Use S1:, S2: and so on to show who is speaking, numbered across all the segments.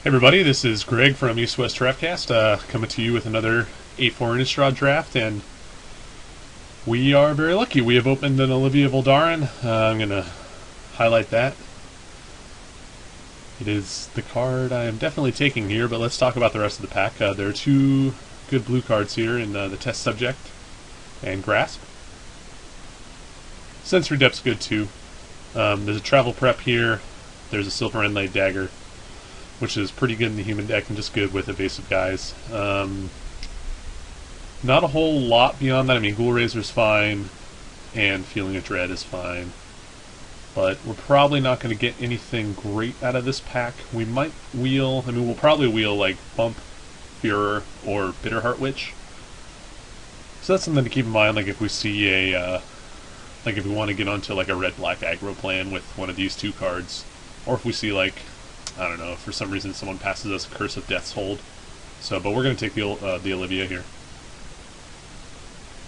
S1: Hey everybody, this is Greg from East West Draftcast, coming to you with another A4 Innistrad draft, and we are very lucky. We have opened an Olivia Voldaren. I'm going to highlight that. It is the card I am definitely taking here, but let's talk about the rest of the pack. There are two good blue cards here in the Test Subject and Grasp. Sensory Depth's good too. There's a Travel Prep here. There's a Silver Inlaid Dagger, which is pretty good in the human deck and just good with evasive guys. Not a whole lot beyond that. I mean, Ghoul Razor's fine, and Feeling of Dread is fine. But we're probably not going to get anything great out of this pack. We might wheel, we'll probably wheel like Bump, Furor, or Bitterheart Witch. So that's something to keep in mind, like if we see a, like if we want to get onto like a red-black aggro plan with one of these two cards, or if we see like, I don't know, if for some reason someone passes us a Curse of Death's Hold. So, but we're going to take the Olivia here.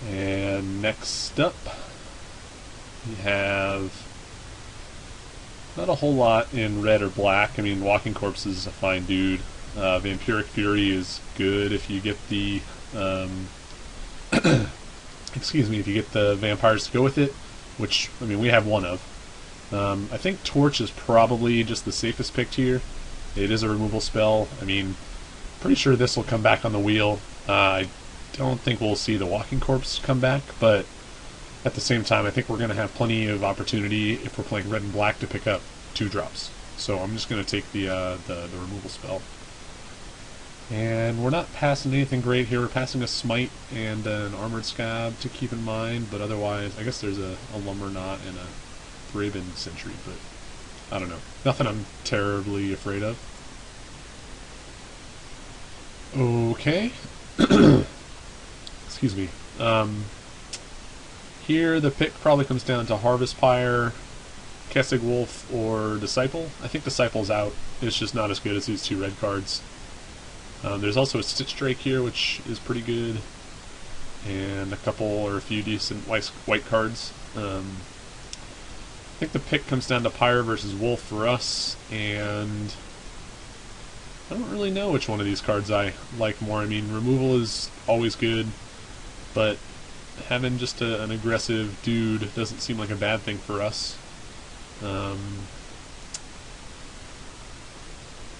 S1: And next up, we have not a whole lot in red or black. I mean, Walking Corpse is a fine dude. Vampiric Fury is good if you get the, excuse me, if you get the vampires to go with it, which, I mean, we have one of. I think Torch is probably just the safest pick here. It is a removal spell. I mean, pretty sure this will come back on the wheel. I don't think we'll see the Walking Corpse come back, but at the same time, I think we're going to have plenty of opportunity if we're playing red and black to pick up 2-drops. So I'm just going to take the removal spell. And we're not passing anything great here. We're passing a Smite and an Armored Scab to keep in mind, but otherwise, I guess there's a Lumber Knot and a Thraben Sentry, but I don't know. Nothing I'm terribly afraid of. Okay. Excuse me. Here the pick probably comes down to Harvest Pyre, Kessig Wolf, or Disciple. I think Disciple's out. It's just not as good as these two red cards. There's also a Stitch Drake here, which is pretty good, and a couple or a few decent white cards. I think the pick comes down to Pyre versus Wolf for us, and I don't really know which one of these cards I like more. I mean, removal is always good, but having just an aggressive dude doesn't seem like a bad thing for us.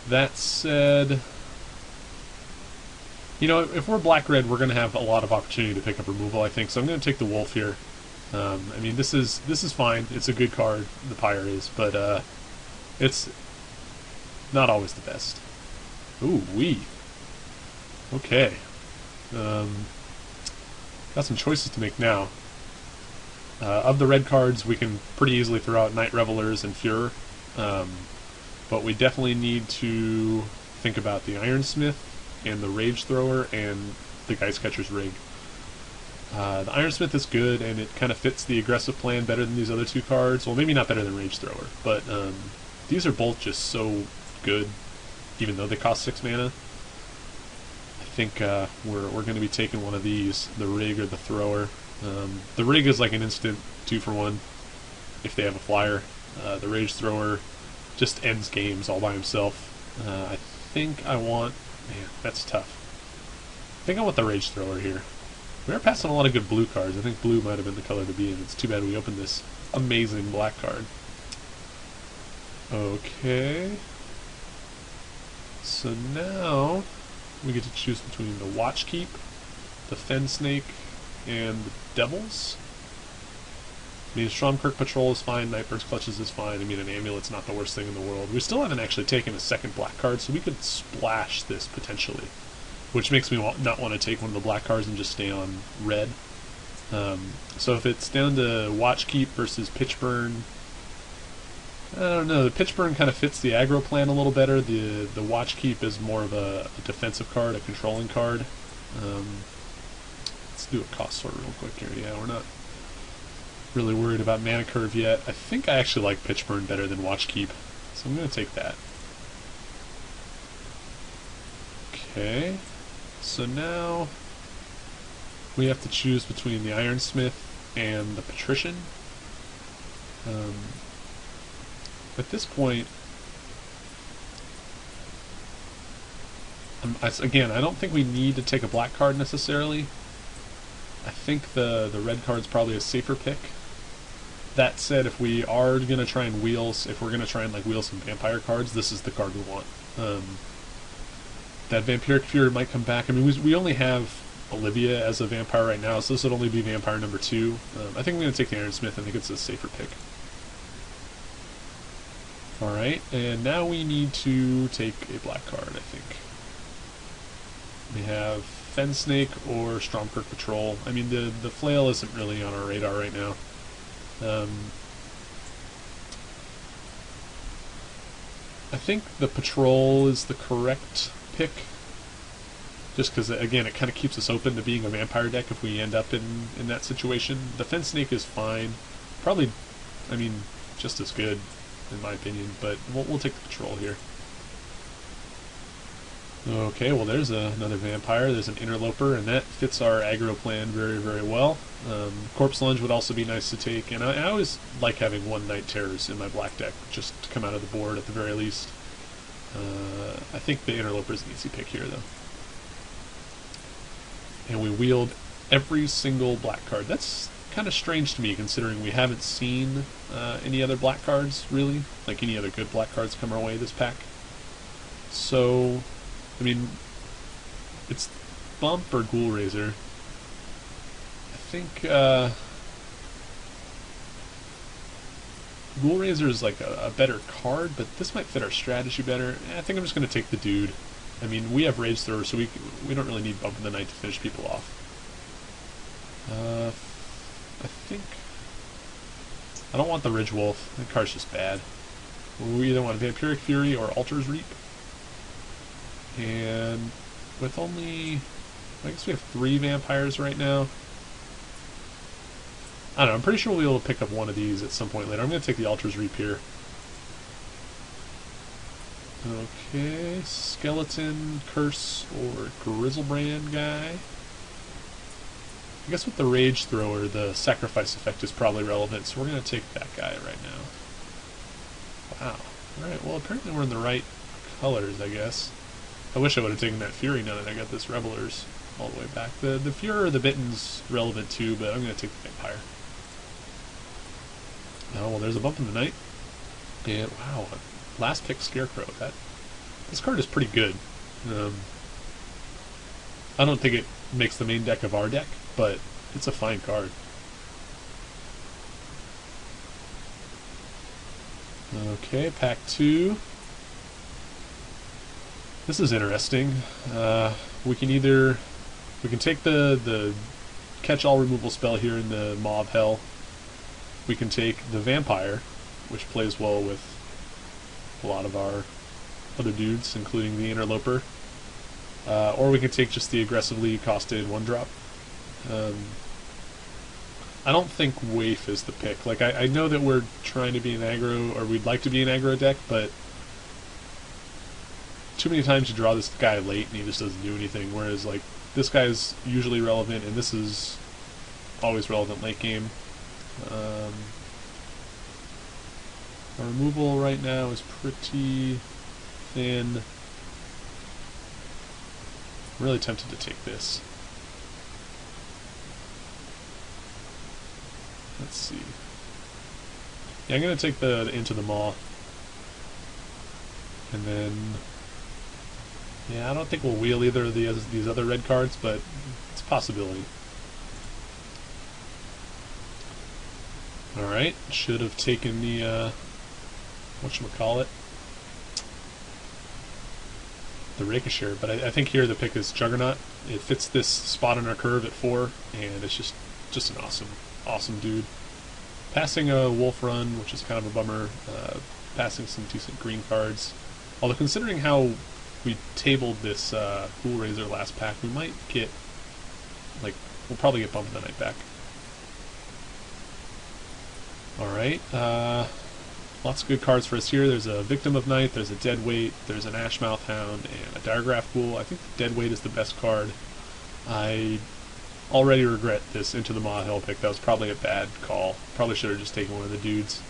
S1: That said, you know, if we're black-red, we're going to have a lot of opportunity to pick up removal, I think, so I'm going to take the Wolf here. I mean, this is fine. It's a good card, the Pyre is, but it's not always the best. Ooh, wee. Okay. Got some choices to make now. Of the red cards, we can pretty easily throw out Night Revelers and Furor, but we definitely need to think about the Ironsmith and the Rage Thrower and the Geistcatcher's Rig. The Ironsmith is good, and it kind of fits the aggressive plan better than these other two cards. Well, maybe not better than Rage Thrower, but these are both just so good, even though they cost 6 mana. I think we're going to be taking one of these, the Rig or the Thrower. The Rig is like an instant 2-for-1 if they have a flyer. The Rage Thrower just ends games all by himself. I think I want... Man, that's tough. I think I want the Rage Thrower here. We are passing a lot of good blue cards. I think blue might have been the color to be in. It's too bad we opened this amazing black card. Okay. So now we get to choose between the Watchkeep, the Fen Snake, and the Devils. I mean, Stromkirk Patrol is fine, Nightbird's Clutches is fine. I mean, an Amulet's not the worst thing in the world. We still haven't actually taken a second black card, so we could splash this potentially, which makes me not want to take one of the black cards and just stay on red. So if it's down to Watchkeep versus Pitchburn, I don't know. The Pitchburn kind of fits the aggro plan a little better. The Watchkeep is more of a defensive card, a controlling card. Let's do a cost sort real quick here. Yeah, we're not really worried about mana curve yet. I think I actually like Pitchburn better than Watchkeep, so I'm going to take that. Okay, so now we have to choose between the Ironsmith and the Patrician. At this point, Again, I don't think we need to take a black card necessarily. I think the red card's probably a safer pick. That said, if we are gonna try and if we're gonna try and like wheel some vampire cards, this is the card we want. That Vampiric Fury might come back. I mean, we only have Olivia as a vampire right now, so this would only be vampire number 2. I think I'm gonna take the Ironsmith. I think it's a safer pick. All right, and now we need to take a black card. I think we have Fen Snake or Stromkirk Patrol. I mean, the flail isn't really on our radar right now. I think the patrol is the correct pick, just because again it kind of keeps us open to being a vampire deck if we end up in that situation. The Fen Snake is fine, probably, I mean, just as good in my opinion, but we'll take the patrol here. Okay, well there's another vampire, there's an Interloper, and that fits our aggro plan very, very well. Corpse Lunge would also be nice to take, and I always like having 1 Night Terrors in my black deck, just to come out of the board at the very least. I think the Interloper is an easy pick here, though. And we wheeled every single black card. That's kind of strange to me, considering we haven't seen any other black cards, really, like any other good black cards come our way this pack. So, I mean, it's Bump or Ghoul Raiser. I think Ghoul Raiser is like a better card, but this might fit our strategy better. I think I'm just going to take the dude. I mean, we have Rage Thrower, so we don't really need Bump in the Night to finish people off. I think I don't want the Ridge Wolf. That card's just bad. We either want Vampiric Fury or Altar's Reap. And with only, I guess we have 3 vampires right now. I don't know, I'm pretty sure we'll be able to pick up one of these at some point later. I'm going to take the Altar's Reap here. Okay, Skeleton, Curse, or Grizzlebrand guy. I guess with the Rage Thrower, the Sacrifice effect is probably relevant, so we're going to take that guy right now. Wow. Alright, well apparently we're in the right colors, I guess. I wish I would have taken that Fury now that I got this Revelers all the way back. The Fury or the Bitten's relevant too, but I'm going to take the Vampire. Oh, well there's a Bump in the Night. And, wow, last pick Scarecrow. This card is pretty good. I don't think it makes the main deck of our deck, but it's a fine card. Okay, pack 2. This is interesting. We can take the catch-all removal spell here in the Maw of Hell. We can take the Vampire, which plays well with a lot of our other dudes, including the Interloper. Or we can take just the aggressively costed 1-drop. I don't think Waif is the pick. Like, I know that we're trying to be an aggro, or we'd like to be an aggro deck, but too many times you draw this guy late and he just doesn't do anything, whereas, like, this guy's usually relevant, and this is always relevant late game. Our removal right now is pretty thin. I'm really tempted to take this. Let's see. Yeah, I'm going to take the Into the Maw. And then, yeah, I don't think we'll wheel either of these other red cards, but it's a possibility. Alright, should have taken the, whatchamacallit? The Ricochet, but I think here the pick is Juggernaut. It fits this spot on our curve at 4, and it's just an awesome dude. Passing a Wolf Run, which is kind of a bummer. Passing some decent green cards. Although considering how we tabled this Ghoul Raiser last pack, we might get, like, we'll probably get Bump in the Night back. Alright, lots of good cards for us here. There's a Victim of Night, there's a Deadweight, there's an Ashmouth Hound, and a Diregraph Ghoul. I think the Deadweight is the best card. I already regret this Into the Maw Hell pick. That was probably a bad call. Probably should have just taken one of the dudes.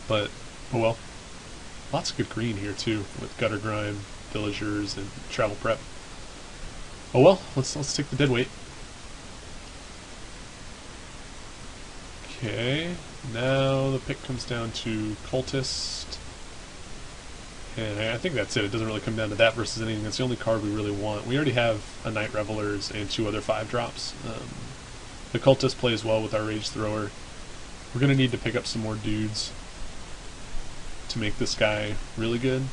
S1: But, oh well. Lots of good green here too, with Gutter Grime villagers and travel prep. Oh well, let's take the dead weight. Okay, now the pick comes down to cultist. And I think that's it. It doesn't really come down to that versus anything. That's the only card we really want. We already have a Night Revelers and 2 other 5-drops. The Cultist plays well with our Rage Thrower. We're going to need to pick up some more dudes to make this guy really good.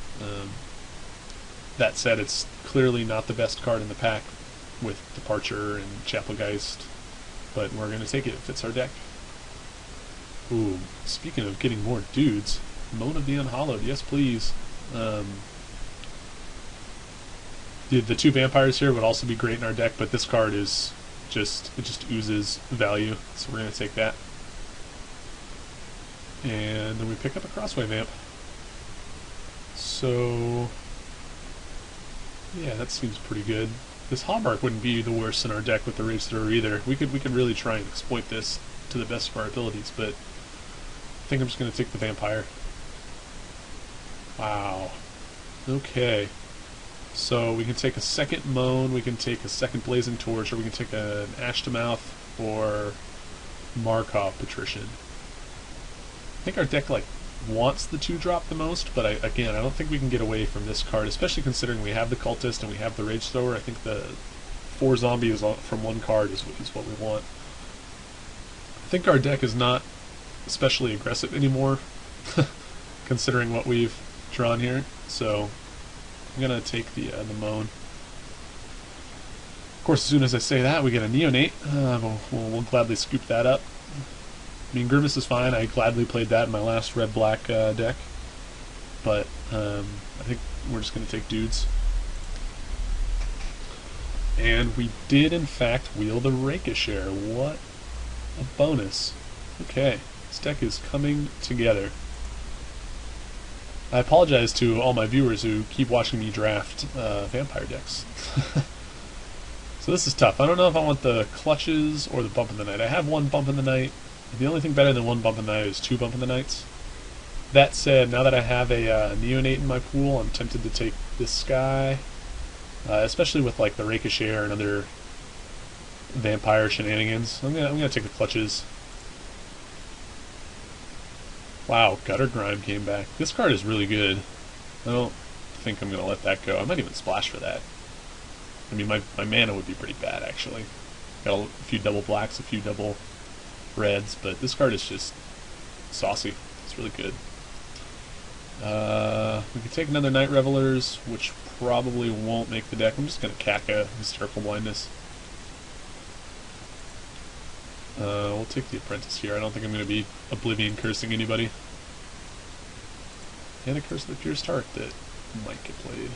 S1: That said, it's clearly not the best card in the pack with Departure and Chapelgeist, but we're going to take it. It fits our deck. Ooh, speaking of getting more dudes, Moan of the Unhallowed, yes please. The 2 vampires here would also be great in our deck, but this card is just oozes value, so we're going to take that. And then we pick up a Crossway Vamp. So yeah, that seems pretty good. This Hallmark wouldn't be the worst in our deck with the Rage Thrower either. We could really try and exploit this to the best of our abilities, but I think I'm just going to take the Vampire. Wow. Okay. So we can take a second Moan, we can take a second Blazing Torch, or we can take an Ash to Mouth or Markov Patrician. I think our deck wants the 2-drop the most, but again, I don't think we can get away from this card, especially considering we have the Cultist and we have the Rage Thrower. I think the 4 zombies from 1 card is what we want. I think our deck is not especially aggressive anymore, considering what we've drawn here, so I'm going to take the Moan. Of course, as soon as I say that, we get a Neonate. We'll gladly scoop that up. I mean, Grimace is fine. I gladly played that in my last red-black deck, but I think we're just going to take dudes. And we did, in fact, wheel the Rakeshare. What a bonus. Okay, this deck is coming together. I apologize to all my viewers who keep watching me draft vampire decks. So this is tough. I don't know if I want the Clutches or the Bump in the Night. I have 1 Bump in the Night. The only thing better than 1 Bump in the Night is 2 Bump in the Nights. That said, now that I have a Neonate in my pool, I'm tempted to take this guy. Especially with the Rakeshare and other vampire shenanigans. I'm gonna take the Clutches. Wow, Gutter Grime came back. This card is really good. I don't think I'm going to let that go. I might even splash for that. I mean, my mana would be pretty bad, actually. Got a few double blacks, a few double reds, but this card is just saucy. It's really good. We can take another Night Revelers, which probably won't make the deck. I'm just going to Kaka Hysterical Blindness. We'll take the Apprentice here. I don't think I'm going to be Oblivion cursing anybody. And a Curse of the Pierced Heart that might get played.